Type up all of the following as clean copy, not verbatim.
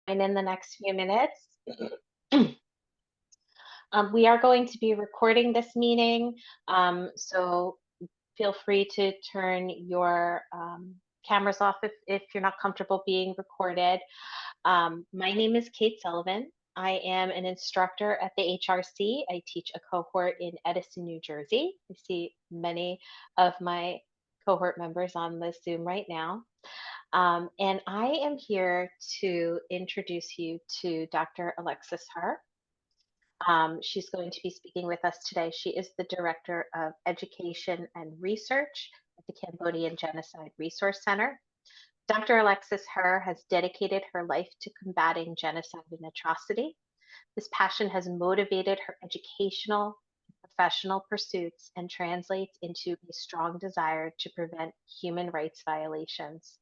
in the next few minutes. We are going to be recording this meeting, so feel free to turn your cameras off if you're not comfortable being recorded. My name is Kate Sullivan. I am an instructor at the HRC. I teach a cohort in Edison, New Jersey. I see many of my cohort members on the Zoom right now. And I am here to introduce you to Dr. Alexis Herr. She's going to be speaking with us today. She is the Director of Education and Research at the Cambodian Genocide Resource Center. Dr. Alexis Herr has dedicated her life to combating genocide and atrocity. This passion has motivated her educational and professional pursuits and translates into a strong desire to prevent human rights violations.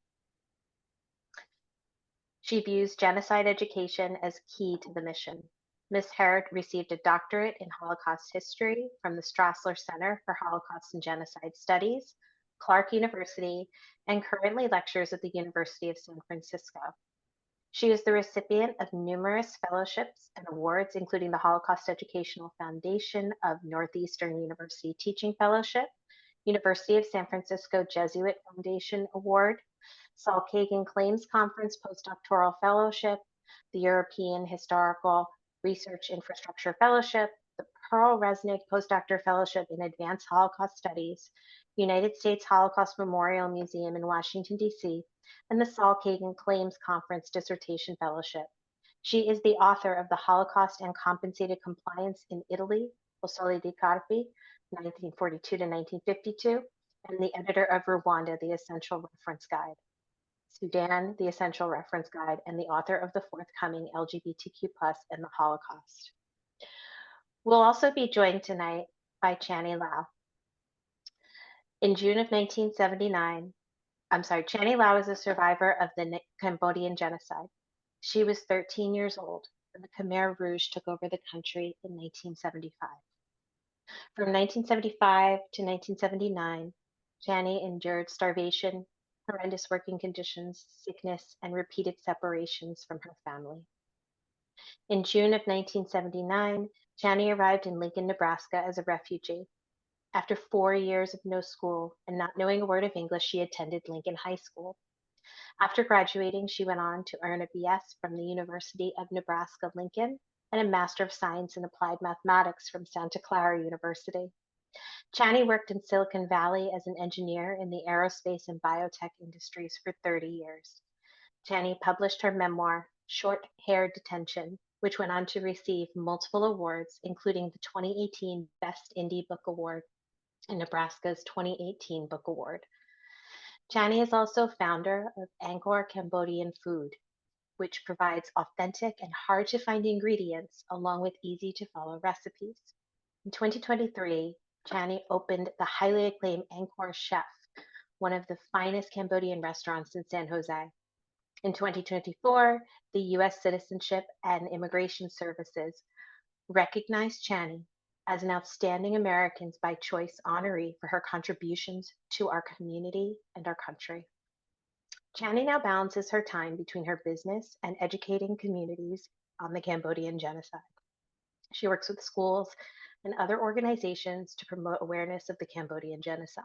She views genocide education as key to the mission. Ms. Herr received a doctorate in Holocaust history from the Strassler Center for Holocaust and Genocide Studies, Clark University, and currently lectures at the University of San Francisco. She is the recipient of numerous fellowships and awards, including the Holocaust Educational Foundation of Northeastern University Teaching Fellowship, University of San Francisco Jesuit Foundation Award, Saul Kagan Claims Conference Postdoctoral Fellowship, the European Historical Research Infrastructure Fellowship, the Pearl Resnick Postdoctoral Fellowship in Advanced Holocaust Studies, United States Holocaust Memorial Museum in Washington, D.C., and the Saul Kagan Claims Conference Dissertation Fellowship. She is the author of The Holocaust and Compensated Compliance in Italy, Fossoli di Carpi, 1942 to 1952, and the editor of Rwanda, The Essential Reference Guide, Sudan, The Essential Reference Guide, and the author of the forthcoming LGBTQ+ and the Holocaust. We'll also be joined tonight by Channy Lau. In June of 1979, Channy Lau is a survivor of the Cambodian genocide. She was 13 years old when the Khmer Rouge took over the country in 1975. From 1975 to 1979, Channy endured starvation, horrendous working conditions, sickness, and repeated separations from her family. In June of 1979, Channy arrived in Lincoln, Nebraska as a refugee. After 4 years of no school and not knowing a word of English, she attended Lincoln High School. After graduating, she went on to earn a BS from the University of Nebraska-Lincoln and a Master of Science in Applied Mathematics from Santa Clara University. Channy worked in Silicon Valley as an engineer in the aerospace and biotech industries for 30 years. Channy published her memoir, Short Hair Detention, which went on to receive multiple awards, including the 2018 Best Indie Book Award and Nebraska's 2018 Book Award. Channy is also founder of Angkor Cambodian Food, which provides authentic and hard-to-find ingredients along with easy-to-follow recipes. In 2023, Channy opened the highly acclaimed Angkor Chef, one of the finest Cambodian restaurants in San Jose. In 2024, the U.S. Citizenship and Immigration Services recognized Channy as an Outstanding Americans by Choice honoree for her contributions to our community and our country. Channy now balances her time between her business and educating communities on the Cambodian genocide. She works with schools and other organizations to promote awareness of the Cambodian genocide.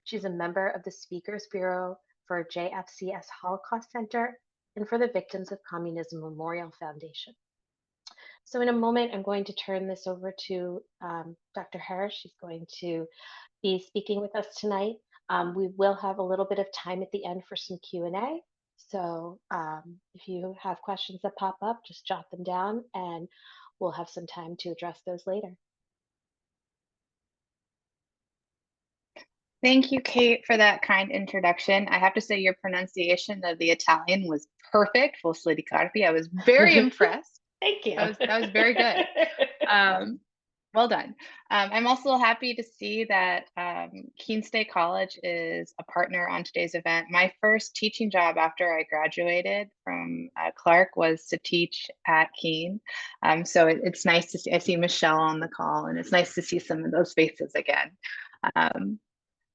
She's a member of the Speakers Bureau for JFCS Holocaust Center and for the Victims of Communism Memorial Foundation. So in a moment, I'm going to turn this over to Dr. Herr. She's going to be speaking with us tonight. We will have a little bit of time at the end for some Q&A. So if you have questions that pop up, just jot them down and we'll have some time to address those later. Thank you, Kate, for that kind introduction. I have to say your pronunciation of the Italian was perfect. Fossoli di Carpi. I was very impressed. Thank you. That was very good. Well done. I'm also happy to see that Kean State College is a partner on today's event. My first teaching job after I graduated from Clark was to teach at Kean. So it's nice to see, I see Michelle on the call, and it's nice to see some of those faces again.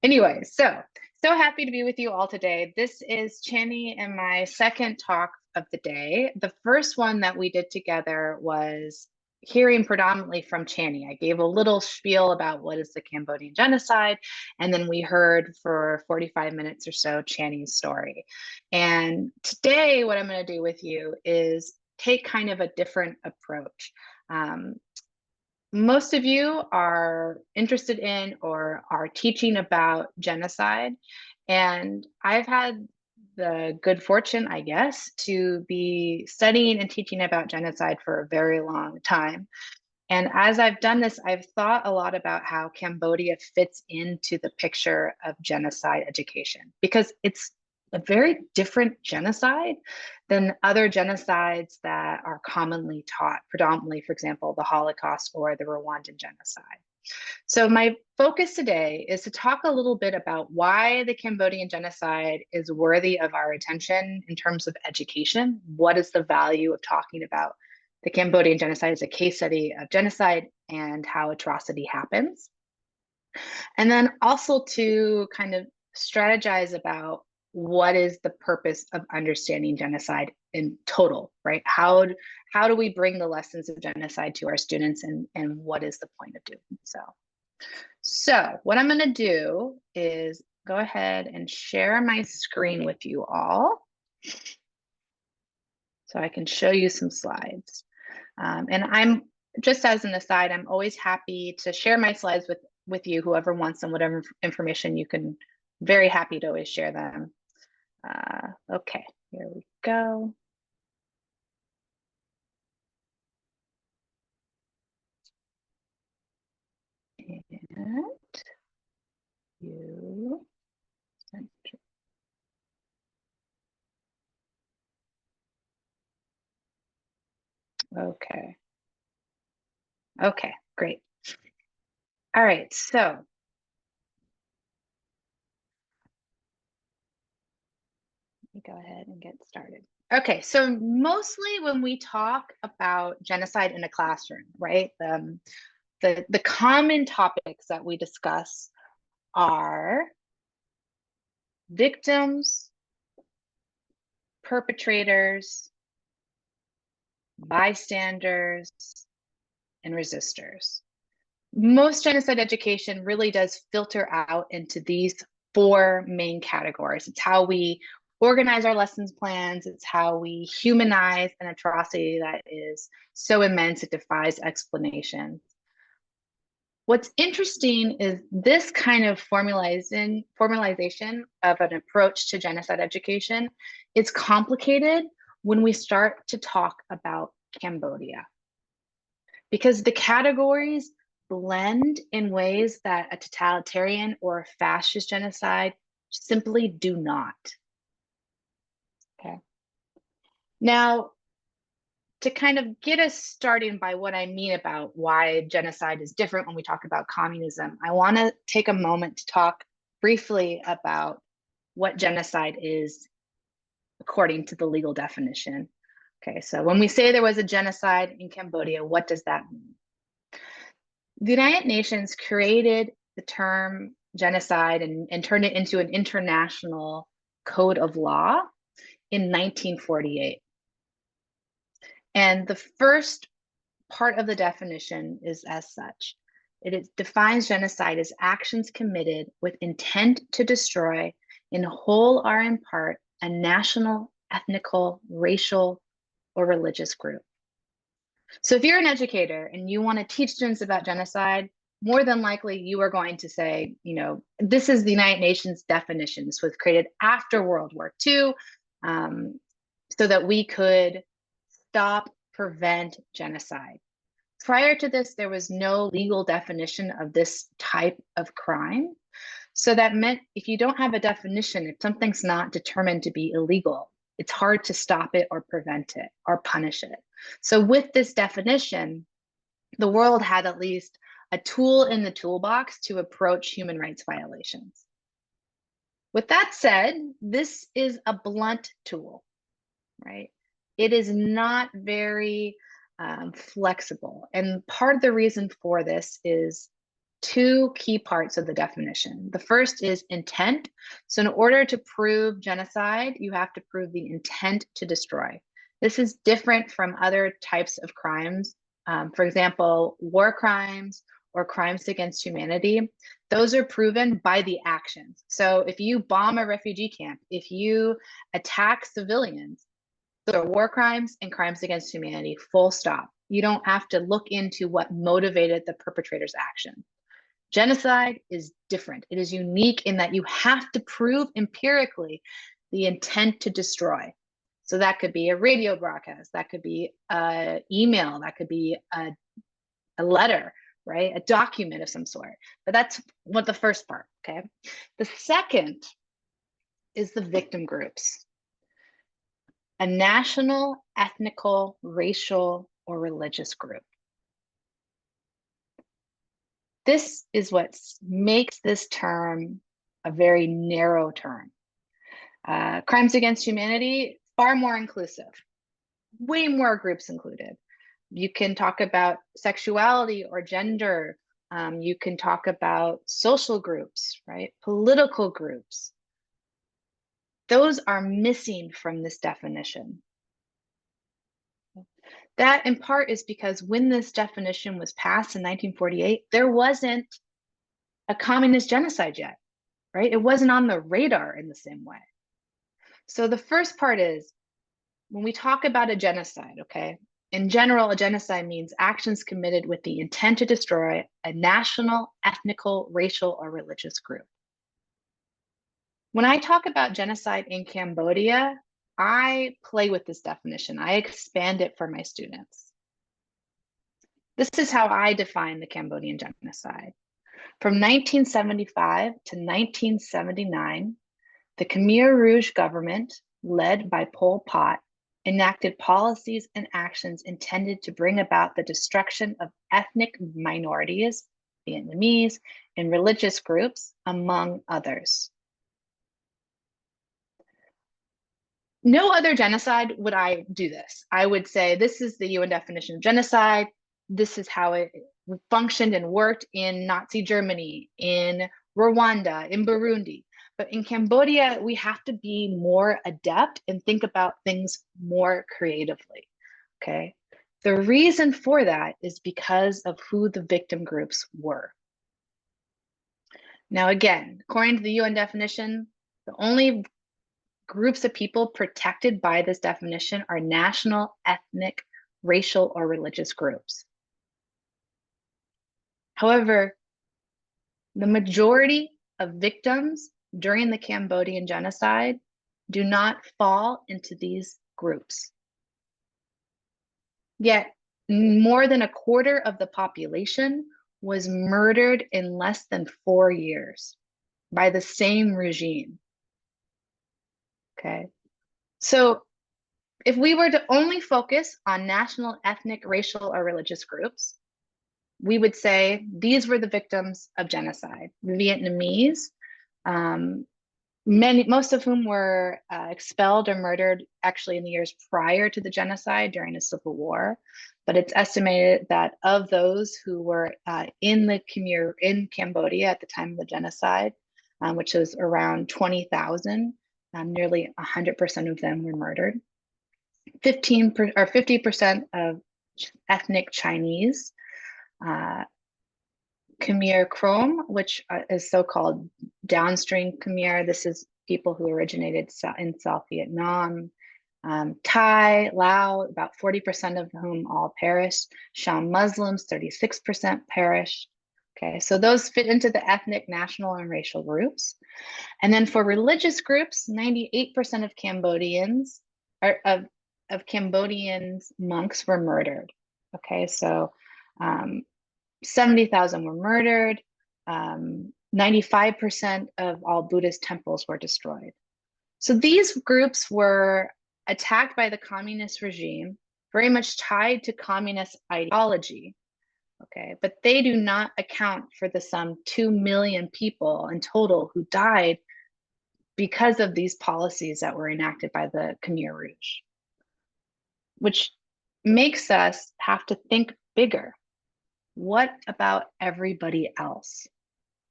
Anyway, so So happy to be with you all today. This is Channy and my second talk of the day. The first one that we did together was hearing predominantly from Channy. I gave a little spiel about what is the Cambodian genocide, and then we heard for 45 minutes or so Channy's story. And today, what I'm going to do with you is take kind of a different approach. Most of you are interested in or are teaching about genocide. And I've had the good fortune, I guess, to be studying and teaching about genocide for a very long time. And as I've done this, I've thought a lot about how Cambodia fits into the picture of genocide education, because it's a very different genocide than other genocides that are commonly taught, predominantly, for example, the Holocaust or the Rwandan genocide. So my focus today is to talk a little bit about why the Cambodian genocide is worthy of our attention in terms of education. What is the value of talking about the Cambodian genocide as a case study of genocide and how atrocity happens? And then also to kind of strategize about what is the purpose of understanding genocide in total, right? How do we bring the lessons of genocide to our students, and what is the point of doing so? So what I'm going to do is go ahead and share my screen with you all so I can show you some slides. And I'm just as an aside, I'm always happy to share my slides with you, whoever wants them, whatever information you can, very happy to always share them. Okay, here we go. And you, okay. Okay, great. All right, so let me go ahead and get started. Okay, so mostly when we talk about genocide in a classroom, right? The common topics that we discuss are victims, perpetrators, bystanders, and resistors. Most genocide education really does filter out into these four main categories. It's how we organize our lessons plans. It's how we humanize an atrocity that is so immense it defies explanation. What's interesting is this kind of formalization of an approach to genocide education is complicated when we start to talk about Cambodia, because the categories blend in ways that a totalitarian or a fascist genocide simply do not. Okay. Now, to kind of get us started by what I mean about why genocide is different when we talk about communism, I want to take a moment to talk briefly about what genocide is according to the legal definition. Okay, so when we say there was a genocide in Cambodia, what does that mean? The United Nations created the term genocide and turned it into an international code of law in 1948. And the first part of the definition is as such. It defines genocide as actions committed with intent to destroy in whole or in part a national, ethnical, racial, or religious group. So if you're an educator and you want to teach students about genocide, more than likely you are going to say, you know, this is the United Nations definition. This was created after World War II so that we could stop, prevent genocide. Prior to this, there was no legal definition of this type of crime. So that meant if you don't have a definition, if something's not determined to be illegal, it's hard to stop it or prevent it or punish it. So with this definition, the world had at least a tool in the toolbox to approach human rights violations. With that said, this is a blunt tool, right? It is not very flexible. And part of the reason for this is two key parts of the definition. The first is intent. So in order to prove genocide, you have to prove the intent to destroy. This is different from other types of crimes. For example, war crimes or crimes against humanity. Those are proven by the actions. So if you bomb a refugee camp, if you attack civilians, those are war crimes and crimes against humanity, full stop. You don't have to look into what motivated the perpetrator's action. Genocide is different. It is unique in that you have to prove empirically the intent to destroy. So that could be a radio broadcast, that could be an email, that could be a letter, right? A document of some sort. But that's what the first part, okay? The second is the victim groups. A national, ethnical, racial, or religious group. This is what makes this term a very narrow term. Crimes against humanity, far more inclusive, way more groups included. You can talk about sexuality or gender. You can talk about social groups, right? Political groups. Those are missing from this definition. That in part is because when this definition was passed in 1948, there wasn't a communist genocide yet, right? It wasn't on the radar in the same way. So the first part is, when we talk about a genocide, okay, in general, a genocide means actions committed with the intent to destroy a national, ethnical, racial, or religious group. When I talk about genocide in Cambodia, I play with this definition. I expand it for my students. This is how I define the Cambodian genocide. From 1975 to 1979, the Khmer Rouge government, led by Pol Pot, enacted policies and actions intended to bring about the destruction of ethnic minorities, Vietnamese, and religious groups, among others. No other genocide would I do this. I would say this is the UN definition of genocide. This is how it functioned and worked in Nazi Germany, in Rwanda, in Burundi. But in Cambodia, we have to be more adept and think about things more creatively, okay? The reason for that is because of who the victim groups were. Now, again, according to the UN definition, the only groups of people protected by this definition are national, ethnic, racial, or religious groups. However, the majority of victims during the Cambodian genocide do not fall into these groups. Yet, more than a quarter of the population was murdered in less than 4 years by the same regime. Okay, so if we were to only focus on national, ethnic, racial, or religious groups, we would say these were the victims of genocide. The Vietnamese, most of whom were expelled or murdered actually in the years prior to the genocide during the Civil War. But it's estimated that of those who were in Cambodia at the time of the genocide, which was around 20,000, nearly 100% of them were murdered. 50% of ethnic Chinese, Khmer Krom, which is so-called downstream Khmer. This is people who originated in South Vietnam. Thai, Lao, about 40% of whom all perished. Sham Muslims, 36% perished. Okay, so those fit into the ethnic, national, and racial groups. And then for religious groups, 98% of Cambodians, of Cambodians monks were murdered. Okay, so 70,000 were murdered. 95% of all Buddhist temples were destroyed. So these groups were attacked by the communist regime, very much tied to communist ideology. Okay, but they do not account for the some 2 million people in total who died because of these policies that were enacted by the Khmer Rouge, which makes us have to think bigger. what about everybody else?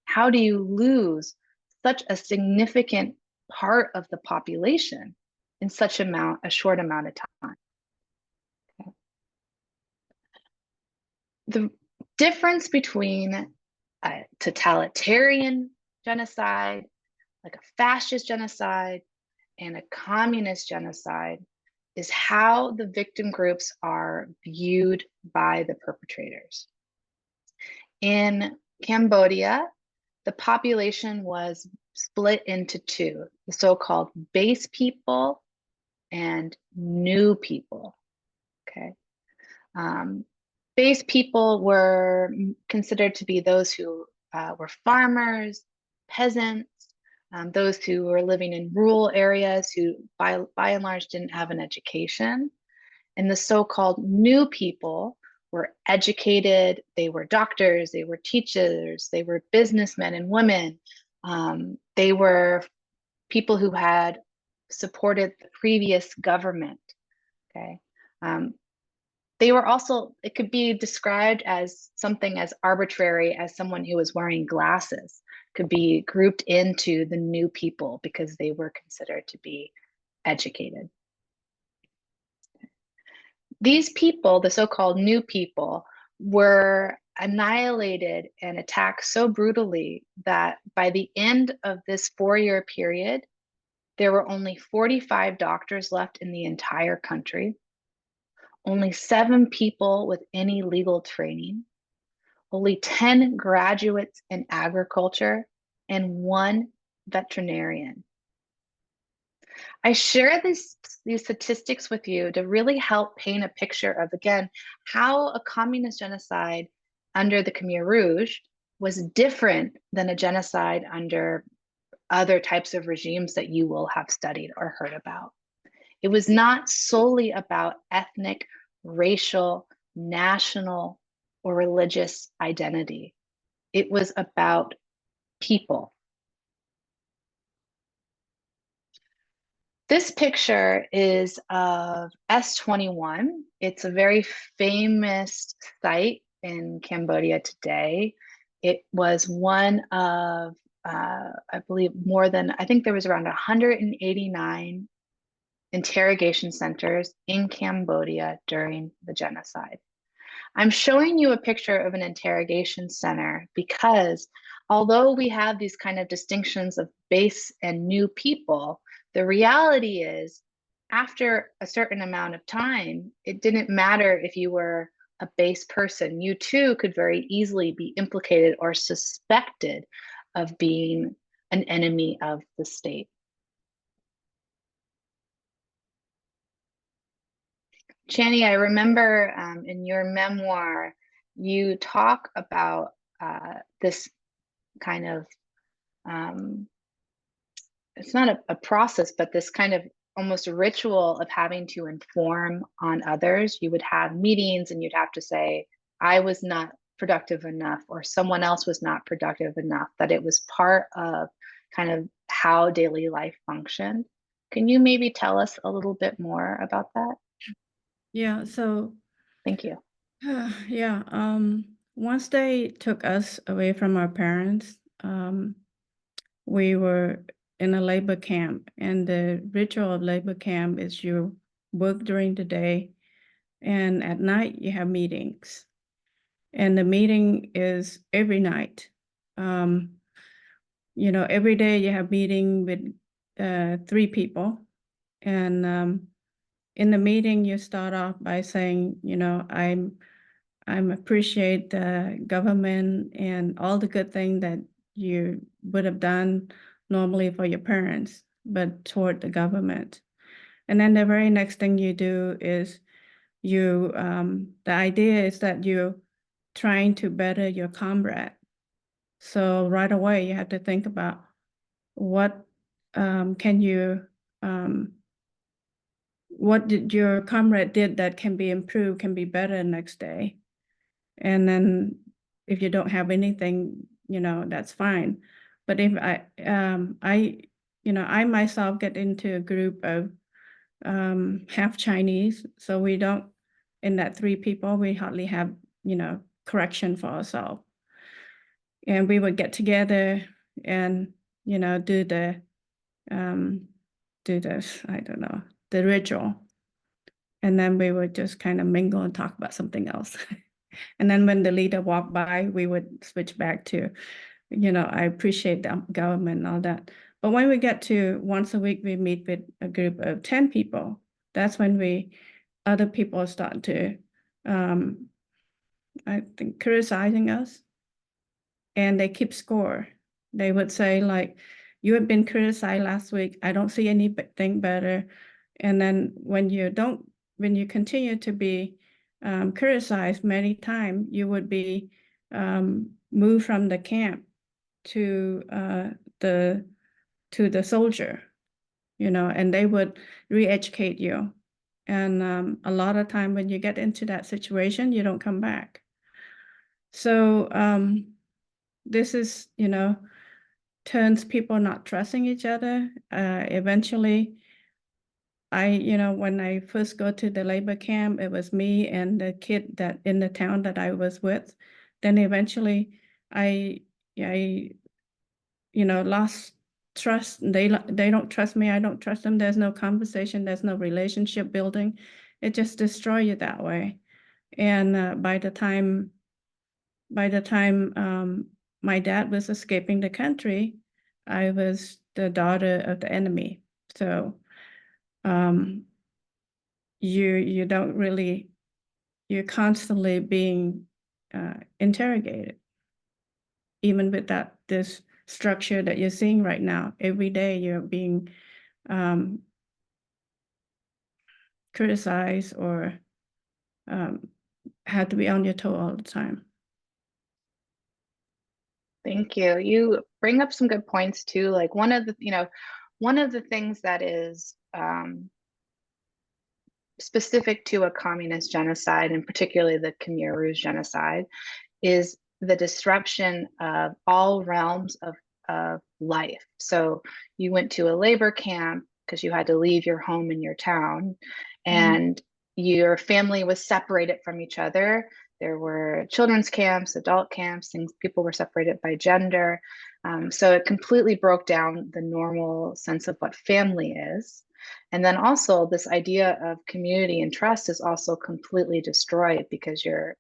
How do you lose such a significant part of the population in such a short amount of time? Okay. The difference between a totalitarian genocide, like a fascist genocide, and a communist genocide is how the victim groups are viewed by the perpetrators. In Cambodia, the population was split into two, the so-called base people and new people, okay? Base people were considered to be those who were farmers, peasants, those who were living in rural areas who by and large didn't have an education. And the so-called new people were educated, they were doctors, they were teachers, they were businessmen and women. They were people who had supported the previous government, okay? They were also, it could be described as something as arbitrary as someone who was wearing glasses could be grouped into the new people because they were considered to be educated. These people, the so-called new people, were annihilated and attacked so brutally that by the end of this 4-year period, there were only 45 doctors left in the entire country, only 7 people with any legal training, only 10 graduates in agriculture, and 1 veterinarian. I share these statistics with you to really help paint a picture of, again, how a communist genocide under the Khmer Rouge was different than a genocide under other types of regimes that you will have studied or heard about. It was not solely about ethnic, racial, national, or religious identity. It was about people. This picture is of S21. It's a very famous site in Cambodia today. It was one of, I believe, I think there was around 189 interrogation centers in Cambodia during the genocide. I'm showing you a picture of an interrogation center because although we have these kind of distinctions of base and new people, the reality is after a certain amount of time, it didn't matter if you were a base person. You too could very easily be implicated or suspected of being an enemy of the state. Chani, I remember in your memoir, you talk about this kind of, it's not a process, but this kind of almost a ritual of having to inform on others. You would have meetings and you'd have to say, I was not productive enough or someone else was not productive enough, that it was part of kind of how daily life functioned. Can you maybe tell us a little bit more about that? Yeah, so Thank you. yeah, once they took us away from our parents, we were in a labor camp, and the ritual of labor camp is you work during the day, and at night you have meetings, and the meeting is every night. You know, every day you have meeting with 3 people, and in the meeting you start off by saying, you know, I'm appreciate the government and all the good thing that you would have done normally for your parents, but toward the government. And then the very next thing you do is you, the idea is that you're trying to better your comrade. So right away you have to think about what can you, what did your comrade did that can be improved, can be better next day. And then if you don't have anything, you know, that's fine. But if I myself get into a group of half Chinese, so we don't, in that 3 people, we hardly have, you know, correction for ourselves. And we would get together and, you know, do this, I don't know, the ritual. And then we would just kind of mingle and talk about something else. And then when the leader walked by, we would switch back to, you know, I appreciate the government and all that. But when we get to once a week, we meet with a group of 10 people. That's when other people start to, I think, criticizing us. And they keep score. They would say, like, you have been criticized last week. I don't see anything better. And then when you continue to be criticized many times, you would be moved from the camp to the soldier, you know, and they would re-educate you. And a lot of time when you get into that situation, you don't come back. So this is, you know, turns people not trusting each other. Eventually, you know, when I first go to the labor camp, it was me and the kid that in the town that I was with. Then eventually I you know, lost trust. They don't trust me. I don't trust them. There's no conversation. There's no relationship building. It just destroys you that way. And by the time my dad was escaping the country, I was the daughter of the enemy. So you don't really, you're constantly being interrogated, even with this structure that you're seeing right now. Every day you're being criticized or had to be on your toe all the time. Thank you. You bring up some good points too. Like one of the things that is specific to a communist genocide, and particularly the Khmer Rouge genocide, is the disruption of all realms of life. So you went to a labor camp because you had to leave your home in your town, and your family was separated from each other. There were children's camps, adult camps, people were separated by gender. So it completely broke down the normal sense of what family is. And then also this idea of community and trust is also completely destroyed because you're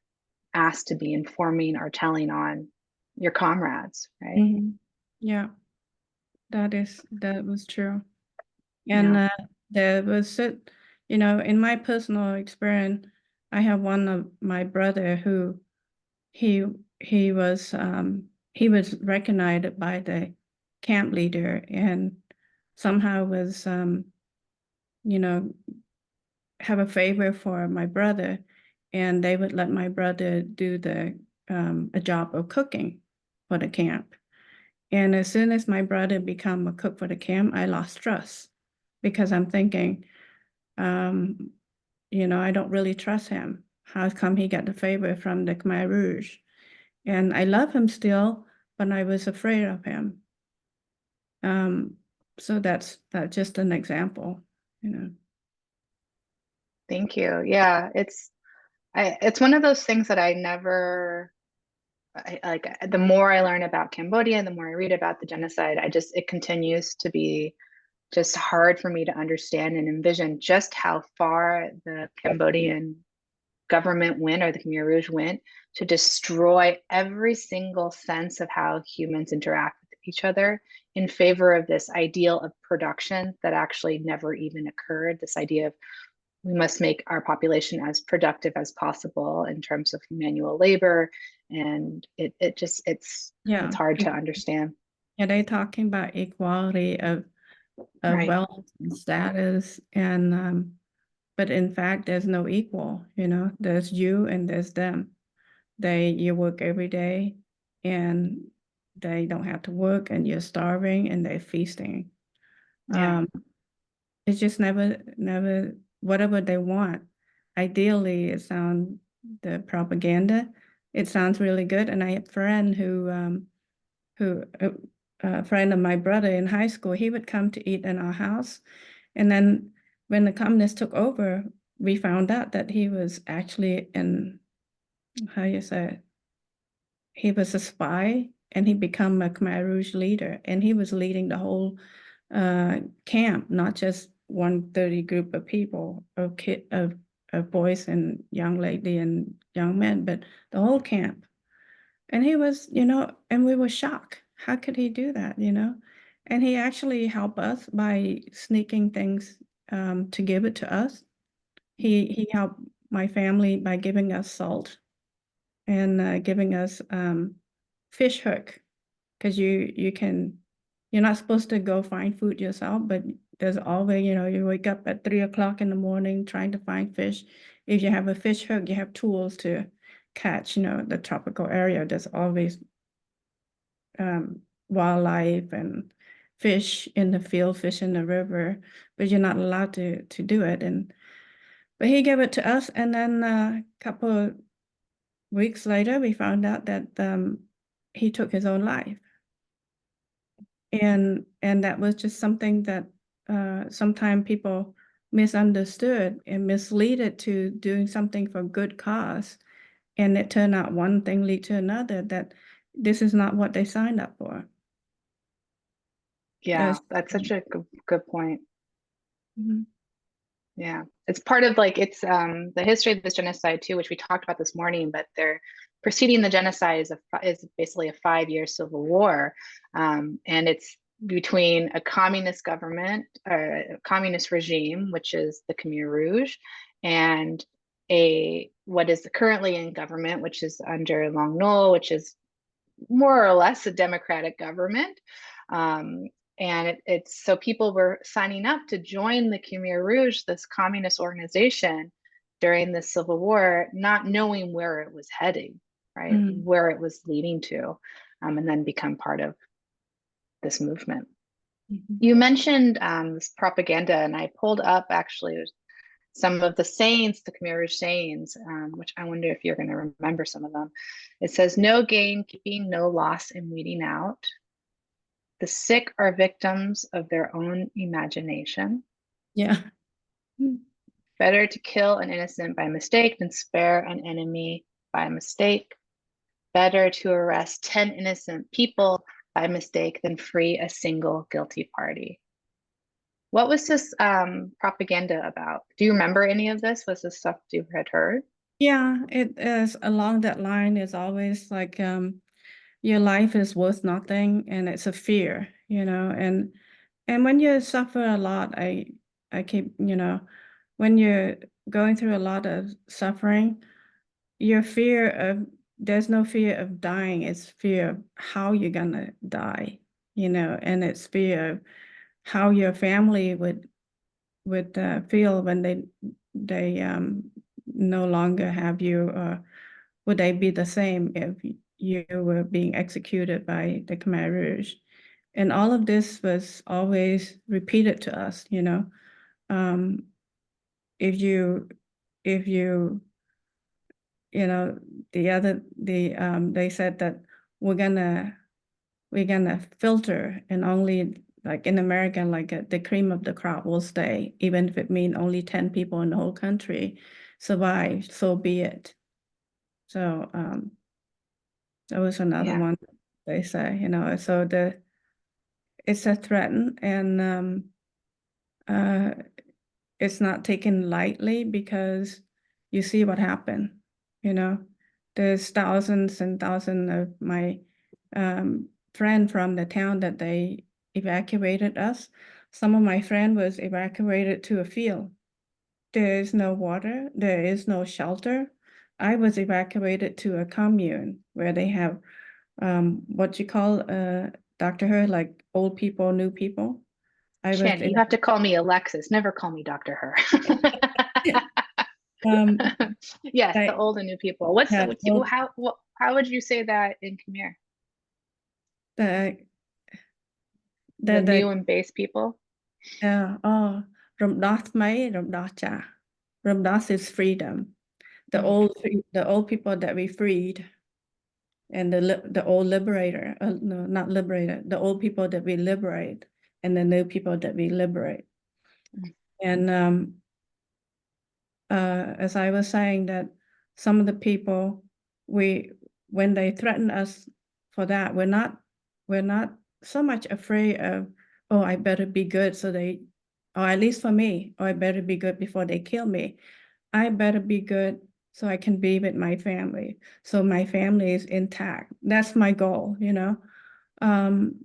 asked to be informing or telling on your comrades, right? Mm-hmm. Yeah, that was true. And there was, you know, in my personal experience, I have one of my brother who he was recognized by the camp leader and somehow was you know, have a favor for my brother, and they would let my brother do a job of cooking for the camp. And as soon as my brother became a cook for the camp, I lost trust because I'm thinking, you know, I don't really trust him. How come he got the favor from the Khmer Rouge? And I love him still, but I was afraid of him. So that's just an example, you know. Thank you. Yeah, it's one of those things that I never, like, the more I learn about Cambodia, the more I read about the genocide, it continues to be just hard for me to understand and envision just how far the Cambodian government went, or the Khmer Rouge went, to destroy every single sense of how humans interact with each other in favor of this ideal of production that actually never even occurred. This idea of we must make our population as productive as possible in terms of manual labor, and it's hard to understand. Yeah, they're talking about equality of Right. wealth and status, and but in fact, there's no equal. You know, there's you and there's them. You work every day, and they don't have to work, and you're starving, and they're feasting. Yeah. It's just never whatever they want. Ideally, the propaganda. It sounds really good, and I have a friend a friend of my brother in high school. He would come to eat in our house, and then when the communists took over, we found out that he was actually in, how you say it, he was a spy, and he became a Khmer Rouge leader, and he was leading the whole camp, not just 130 group of people, of boys and young lady and young men, but the whole camp. And he was, and we were shocked. How could he do that, And he actually helped us by sneaking things to give it to us. He helped my family by giving us salt and giving us fish hook, because you're not supposed to go find food yourself, but there's always, you wake up at 3 o'clock in the morning trying to find fish. If you have a fish hook, you have tools to catch, the tropical area. There's always wildlife and fish in the field, fish in the river, but you're not allowed to do it. But he gave it to us, and then a couple of weeks later, we found out that he took his own life. And that was just something that sometimes people misunderstood and misleaded to doing something for good cause. And it turned out one thing lead to another, that this is not what they signed up for. Yeah, that's such a good point. Mm-hmm. Yeah, it's part of it's the history of this genocide too, which we talked about this morning, but they're preceding the genocide is basically a 5-year civil war. And it's between a communist government, a communist regime, which is the Khmer Rouge, and what is currently in government, which is under Long Nol, which is more or less a democratic government. And it's so people were signing up to join the Khmer Rouge, this communist organization, during the Civil War, not knowing where it was heading, right? Where it was leading to, and then become part of this movement. You mentioned this propaganda, and I pulled up actually some of the sayings, the Khmer Rouge sayings, which I wonder if you're going to remember some of them. It says, "No gain keeping, no loss in weeding out. The sick are victims of their own imagination. Yeah. Better to kill an innocent by mistake than spare an enemy by mistake. Better to arrest 10 innocent people by mistake than free a single guilty party." What was this propaganda about? Do you remember any of this? Was this stuff you had heard? Yeah, it is along that line. Is always like your life is worth nothing, and it's a fear, and when you suffer a lot, I keep, when you're going through a lot of suffering, there's no fear of dying, it's fear of how you're gonna die, and it's fear of how your family would feel when they no longer have you, or would they be the same if you were being executed by the Khmer Rouge? And all of this was always repeated to us, if you they said that we're gonna filter, and only, like in America, like the cream of the crop will stay, even if it means only 10 people in the whole country survive, so be it. So that was another one they say, so it's a threat, and it's not taken lightly, because you see what happened, there's thousands and thousands of my friend from the town that they evacuated us. Some of my friend was evacuated to a field. There is no water, there is no shelter. I was evacuated to a commune where they have what you call Dr. Herr, like old people, new people. Shandy, you have to call me Alexis. Never call me Dr. Herr. Yes, the old and new people. How would you say that in Khmer? The new and base people? Ramdas May, Ramdacha. Ramdas is freedom. The old people that we freed, and the old liberator, no, not liberator, the old people that we liberate, and the new people that we liberate. And as I was saying, that some of the people, when they threaten us for that, we're not so much afraid of, oh, I better be good so they, or at least for me, or I better be good before they kill me. I better be good so I can be with my family, so my family is intact. That's my goal, you know. Um,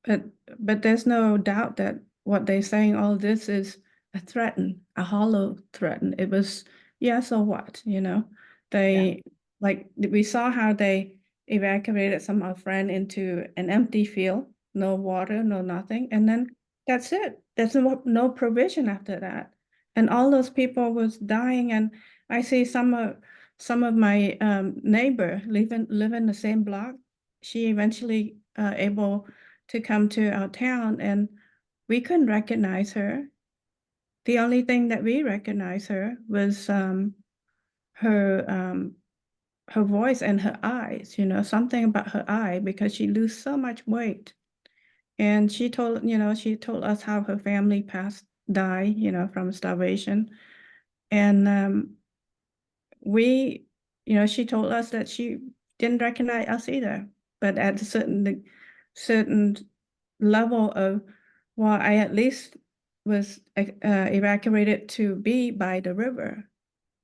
but there's no doubt that what they're saying, all this is a threaten, a hollow threaten. It was, yeah, so what, you know? They, like, we saw how they evacuated some of our friend into an empty field, no water, no nothing, and then that's it. There's no provision after that. And all those people was dying, and I see some of my neighbor live in the same block. She eventually able to come to our town, and we couldn't recognize her. The only thing that we recognized her was her voice and her eyes, you know, something about her eye, because she lose so much weight. And she told us how her family died, you know, from starvation. And we, you know, she told us that she didn't recognize us either, but at a certain level of, well, I at least was evacuated to be by the river.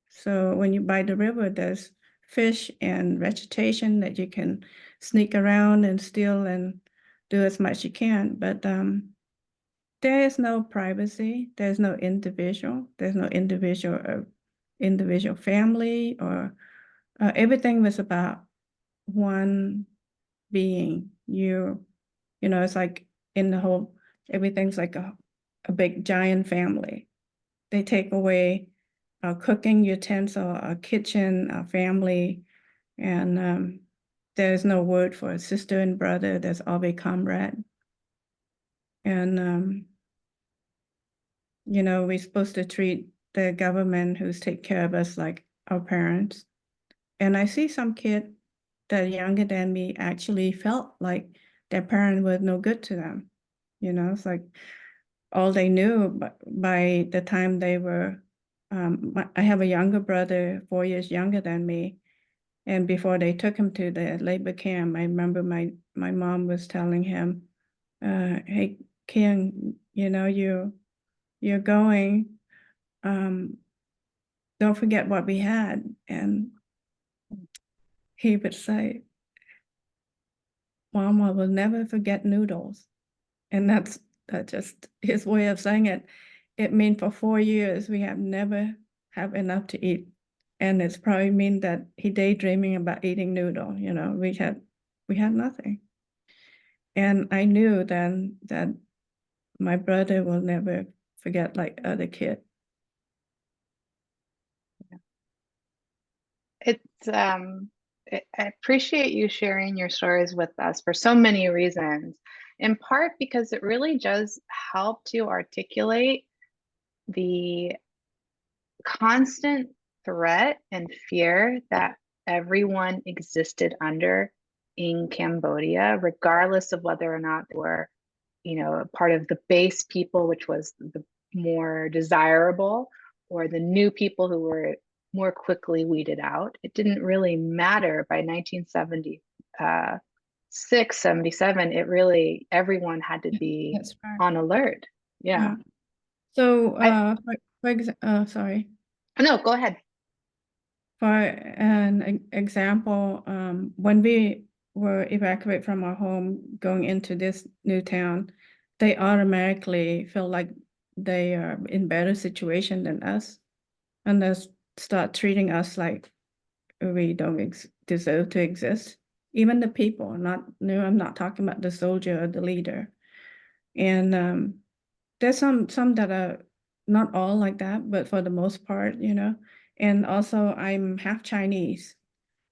So when you by the river, there's fish and vegetation that you can sneak around and steal and do as much you can. But there is no privacy. There's no individual. There's no individual family, or everything was about one being. You know, it's like in the whole, everything's like a big giant family. They take away our cooking utensil, our kitchen, our family, and there's no word for a sister and brother. There's always comrade. And you know, we're supposed to treat the government who's take care of us like our parents. And I see some kid that younger than me actually felt like their parent was no good to them. You know, it's like all they knew, but by the time they were, I have a younger brother, 4 years younger than me. And before they took him to the labor camp, I remember my mom was telling him, hey, Kean, you know, you're going, don't forget what we had. And he would say, Mama will never forget noodles. And that's just his way of saying it. It means for 4 years, we have never have enough to eat. And it's probably mean that he daydreaming about eating noodle, you know, we had nothing. And I knew then that my brother will never forget like other kid. It's I appreciate you sharing your stories with us for so many reasons, in part because it really does help to articulate the constant threat and fear that everyone existed under in Cambodia, regardless of whether or not they were, you know, part of the base people, which was the more desirable, or the new people who were more quickly weeded out. It didn't really matter. By 1976, 77, it really, everyone had to be on alert. Yeah. So sorry. No, go ahead. For an example, when we were evacuated from our home going into this new town, they automatically feel like they are in better situation than us, and they start treating us like we don't deserve to exist. Even the people, I'm not talking about the soldier or the leader. And there's some that are not all like that, but for the most part, you know. And also, I'm half Chinese,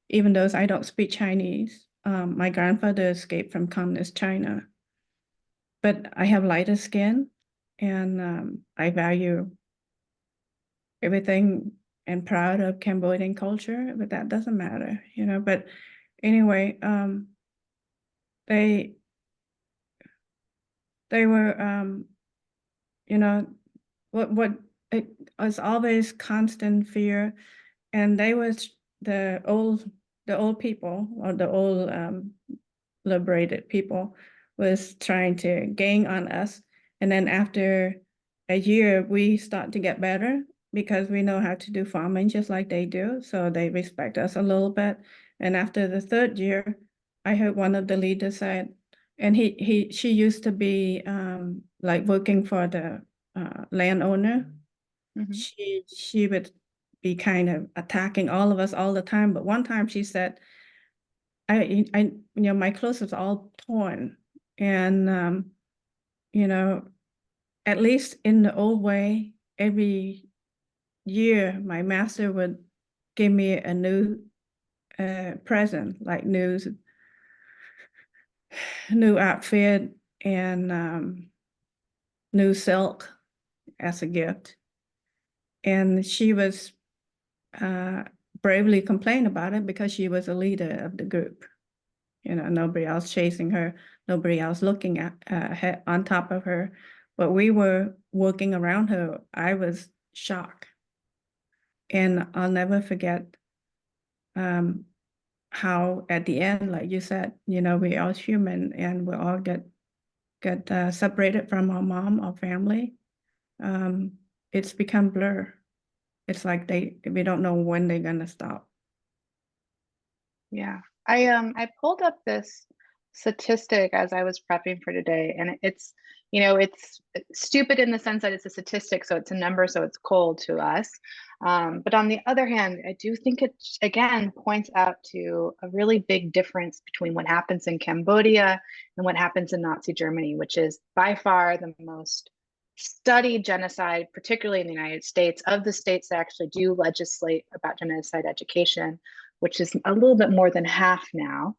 even though I don't speak Chinese. My grandfather escaped from communist China, but I have lighter skin, and I value everything and proud of Cambodian culture, but that doesn't matter, you know. But anyway, they were, you know, what it was always constant fear, and they was the old the old people or the old liberated people was trying to gain on us. And then after a year, we start to get better because we know how to do farming just like they do. So they respect us a little bit. And after the third year, I heard one of the leaders said, and she used to be like working for the landowner. She would be kind of attacking all of us all the time. But one time she said, my clothes is all torn. And, at least in the old way, every year, my master would give me a new present, like new outfit and new silk as a gift. And she was bravely complained about it because she was a leader of the group. Nobody else chasing her, nobody else looking at her, on top of her. But we were working around her. I was shocked. And I'll never forget how at the end, like you said, we all human and we all get separated from our mom, our family. It's become blur. It's like we don't know when they're gonna stop. Yeah, I pulled up this statistic as I was prepping for today, and it's stupid in the sense that it's a statistic, so it's a number, so it's cold to us. But on the other hand, I do think it again points out to a really big difference between what happens in Cambodia and what happens in Nazi Germany, which is by far the most studied genocide, particularly in the United States, of the states that actually do legislate about genocide education, which is a little bit more than half now.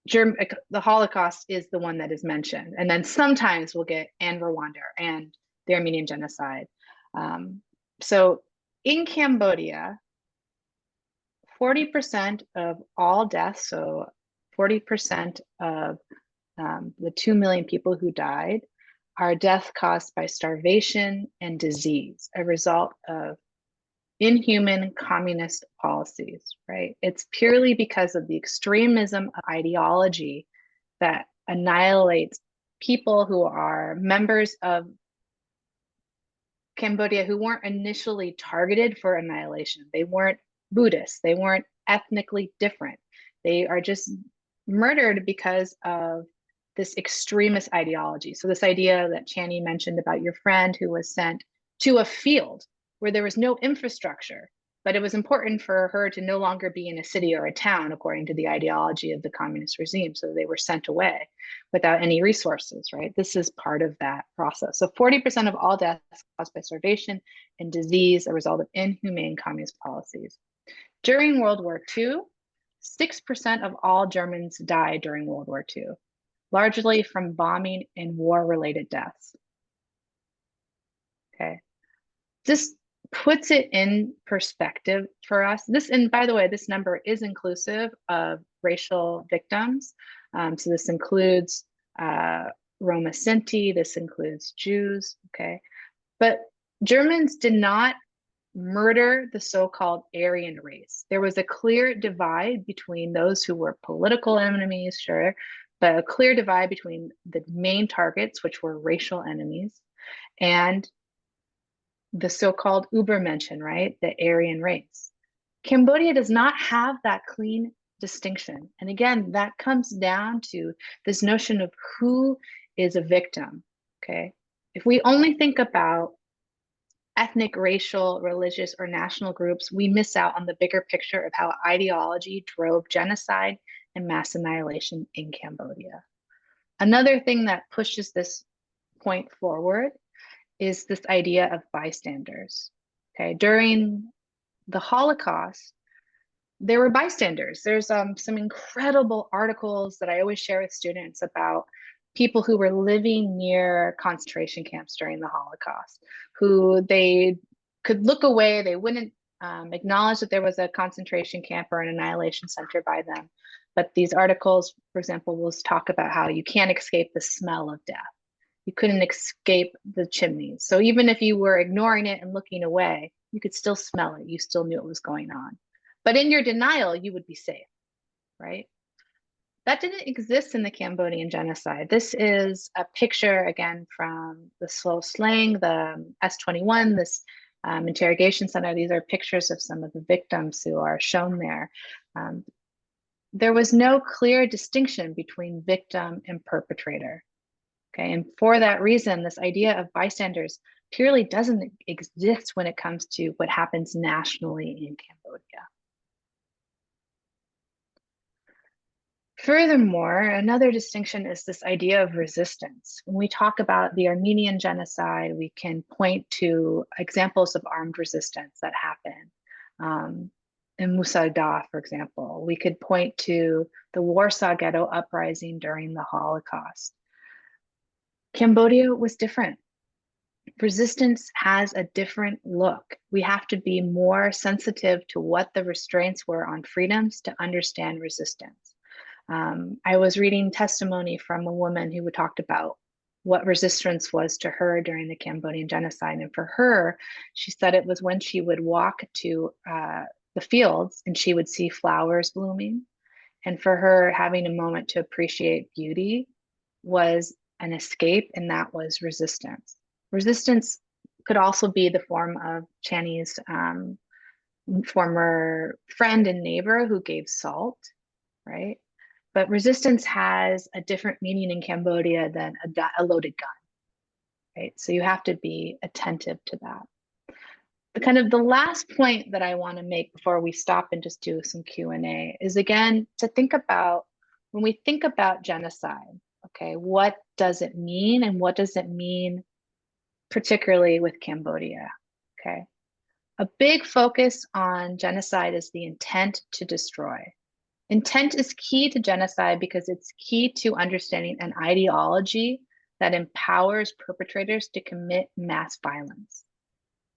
The Holocaust is the one that is mentioned. And then sometimes we'll get and Rwanda and the Armenian genocide. So in Cambodia, 40% of all deaths, so 40% of the 2 million people who died, are death caused by starvation and disease, a result of inhuman communist policies, right? It's purely because of the extremism of ideology that annihilates people who are members of Cambodia who weren't initially targeted for annihilation. They weren't Buddhists, they weren't ethnically different. They are just murdered because of this extremist ideology. So this idea that Channy mentioned about your friend who was sent to a field where there was no infrastructure, but it was important for her to no longer be in a city or a town, according to the ideology of the communist regime. So they were sent away without any resources, right? This is part of that process. So 40% of all deaths caused by starvation and disease, a result of inhumane communist policies. During World War II, 6% of all Germans died during World War II, largely from bombing and war-related deaths. Okay, this puts it in perspective for us. And by the way, this number is inclusive of racial victims. So this includes Roma Sinti, this includes Jews, okay? But Germans did not murder the so-called Aryan race. There was a clear divide between those who were political enemies, sure, but a clear divide between the main targets, which were racial enemies, and the so-called Übermenschen, right? The Aryan race. Cambodia does not have that clean distinction. And again, that comes down to this notion of who is a victim, okay? If we only think about ethnic, racial, religious, or national groups, we miss out on the bigger picture of how ideology drove genocide and mass annihilation in Cambodia. Another thing that pushes this point forward is this idea of bystanders. Okay, during the Holocaust, there were bystanders. There's some incredible articles that I always share with students about people who were living near concentration camps during the Holocaust, who they could look away, they wouldn't acknowledge that there was a concentration camp or an annihilation center by them. But these articles, for example, will talk about how you can't escape the smell of death. You couldn't escape the chimneys. So even if you were ignoring it and looking away, you could still smell it. You still knew what was going on. But in your denial, you would be safe, right? That didn't exist in the Cambodian genocide. This is a picture, again, from the Slow Slang, the S21, this interrogation center. These are pictures of some of the victims who are shown there. There was no clear distinction between victim and perpetrator. Okay, and for that reason, this idea of bystanders purely doesn't exist when it comes to what happens nationally in Cambodia. Furthermore, another distinction is this idea of resistance. When we talk about the Armenian genocide, we can point to examples of armed resistance that happen. In Musa Da, for example, we could point to the Warsaw Ghetto uprising during the Holocaust. Cambodia was different. Resistance has a different look. We have to be more sensitive to what the restraints were on freedoms to understand resistance. I was reading testimony from a woman who talked about what resistance was to her during the Cambodian genocide. And for her, she said it was when she would walk to the fields and she would see flowers blooming. And for her, having a moment to appreciate beauty was an escape, and that was resistance. Resistance could also be the form of Channy's former friend and neighbor who gave salt, right? But resistance has a different meaning in Cambodia than a loaded gun, right? So you have to be attentive to that. The last point that I want to make before we stop and just do some Q&A is, again, to think about, when we think about genocide, okay, what does it mean, and what does it mean particularly with Cambodia, okay? A big focus on genocide is the intent to destroy. Intent is key to genocide because it's key to understanding an ideology that empowers perpetrators to commit mass violence,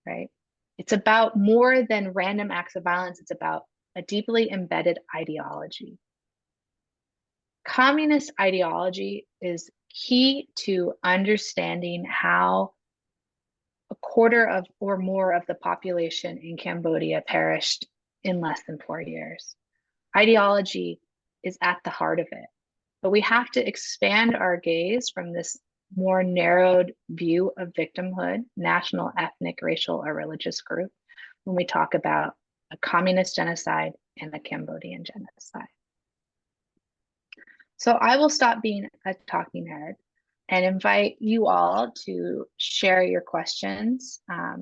right? It's about more than random acts of violence. It's about a deeply embedded ideology. Communist ideology is key to understanding how a quarter of or more of the population in Cambodia perished in less than 4 years. Ideology is at the heart of it, but we have to expand our gaze from this more narrowed view of victimhood, national, ethnic, racial, or religious group, when we talk about a communist genocide and a Cambodian genocide. So I will stop being a talking head and invite you all to share your questions. I